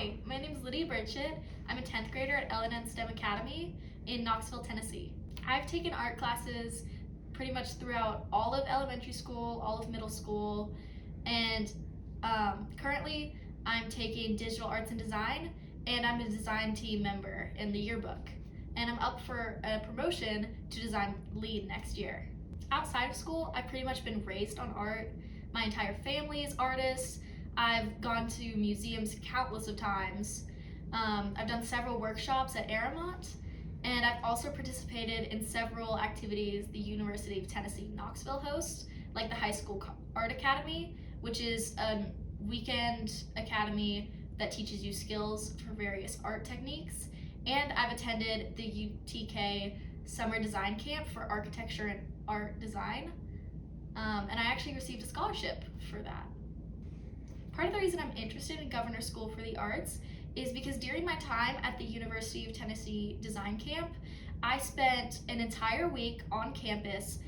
Hi, my name is Lydia Burchett. I'm a 10th grader at L&N STEM Academy in Knoxville, Tennessee. I've taken art classes pretty much throughout all of elementary school, all of middle school, and currently I'm taking digital arts and design, and I'm a design team member in the yearbook. And I'm up for a promotion to design lead next year. Outside of school, I've pretty much been raised on art. My entire family is artists. I've gone to museums countless of times. I've done several workshops at Aramont, and I've also participated in several activities the University of Tennessee Knoxville hosts, like the High School Art Academy, which is a weekend academy that teaches you skills for various art techniques. And I've attended the UTK Summer Design Camp for Architecture and Art Design, and I actually received a scholarship for that. Part of the reason I'm interested in Governor School for the Arts is because during my time at the University of Tennessee Design Camp, I spent an entire week on campus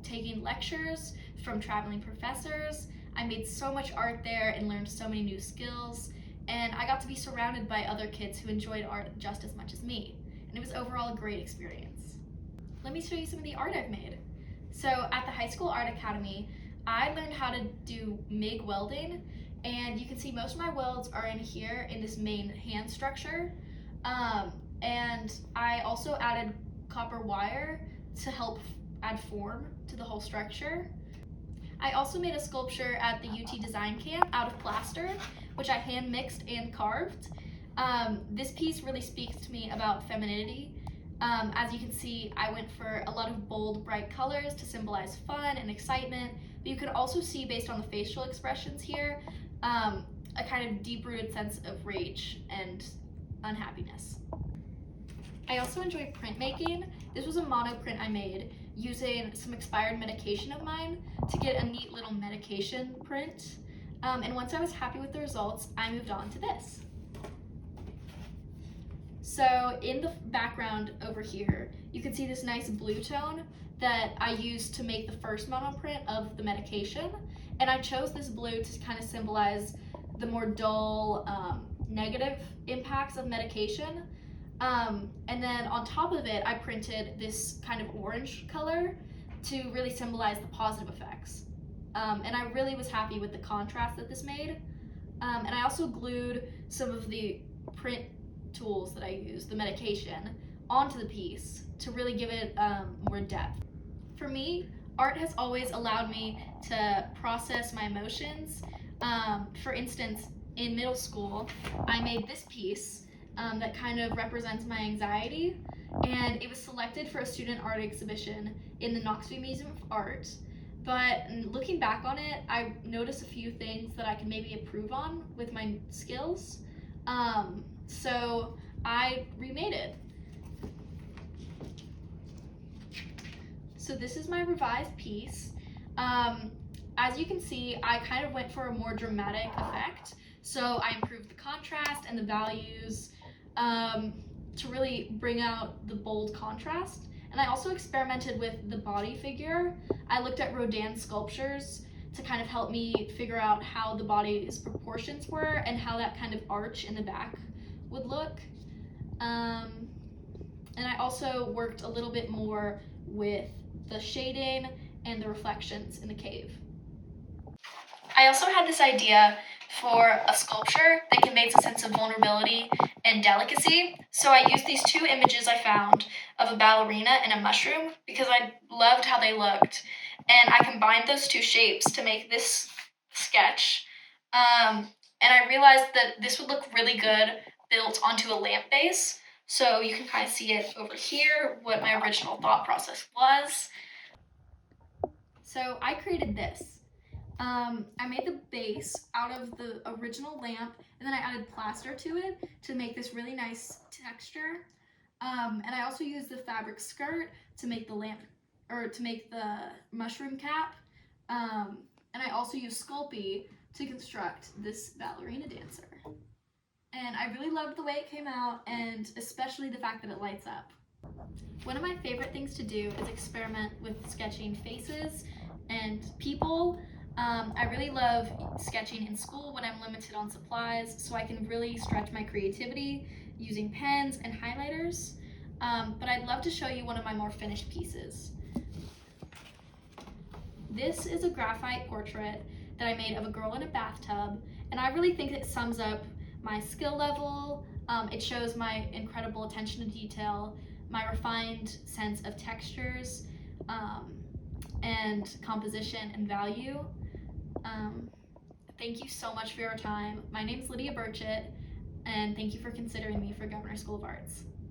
taking lectures from traveling professors. I made so much art there and learned so many new skills, and I got to be surrounded by other kids who enjoyed art just as much as me, and it was overall a great experience. Let me show you some of the art I've made. So at the High School Art Academy, I learned how to do MIG welding, and you can see most of my welds are in here in this main hand structure. And I also added copper wire to help add form to the whole structure. I also made a sculpture at the UT Design Camp out of plaster, which I hand mixed and carved. This piece really speaks to me about femininity. As you can see, I went for a lot of bold, bright colors to symbolize fun and excitement, but you can also see, based on the facial expressions here, a kind of deep-rooted sense of rage and unhappiness. I also enjoy printmaking. This was a monoprint I made using some expired medication of mine to get a neat little medication print. And once I was happy with the results, I moved on to this. So in the background over here, you can see this nice blue tone that I used to make the first monoprint of the medication. And I chose this blue to kind of symbolize the more dull, negative impacts of medication. And then on top of it, I printed this kind of orange color to really symbolize the positive effects. And I really was happy with the contrast that this made. And I also glued some of the print tools that I used, the medication, onto the piece to really give it more depth. For me, art has always allowed me to process my emotions. For instance, in middle school, I made this piece that kind of represents my anxiety, and it was selected for a student art exhibition in the Knoxville Museum of Art. But looking back on it, I noticed a few things that I can maybe improve on with my skills. So I remade it. So this is my revised piece. As you can see, I kind of went for a more dramatic effect. So I improved the contrast and the values to really bring out the bold contrast. And I also experimented with the body figure. I looked at Rodin's sculptures to kind of help me figure out how the body's proportions were and how that kind of arch in the back would look. And I also worked a little bit more with the shading and the reflections in the cave. I also had this idea for a sculpture that conveys a sense of vulnerability and delicacy. So I used these two images I found of a ballerina and a mushroom because I loved how they looked. And I combined those two shapes to make this sketch. And I realized that this would look really good built onto a lamp base. So you can kind of see it over here, what my original thought process was. So I created this. I made the base out of the original lamp, and then I added plaster to it to make this really nice texture. And I also used the fabric skirt to make the lamp, or to make the mushroom cap. And I also used Sculpey to construct this ballerina dancer. And I really loved the way it came out, and especially the fact that it lights up. One of my favorite things to do is experiment with sketching faces and people. I really love sketching in school when I'm limited on supplies, so I can really stretch my creativity using pens and highlighters. But I'd love to show you one of my more finished pieces. This is a graphite portrait that I made of a girl in a bathtub, and I really think it sums up my skill level. It shows my incredible attention to detail, my refined sense of textures, and composition and value. Thank you so much for your time. My name is Lydia Burchett, and thank you for considering me for Governor School of Arts.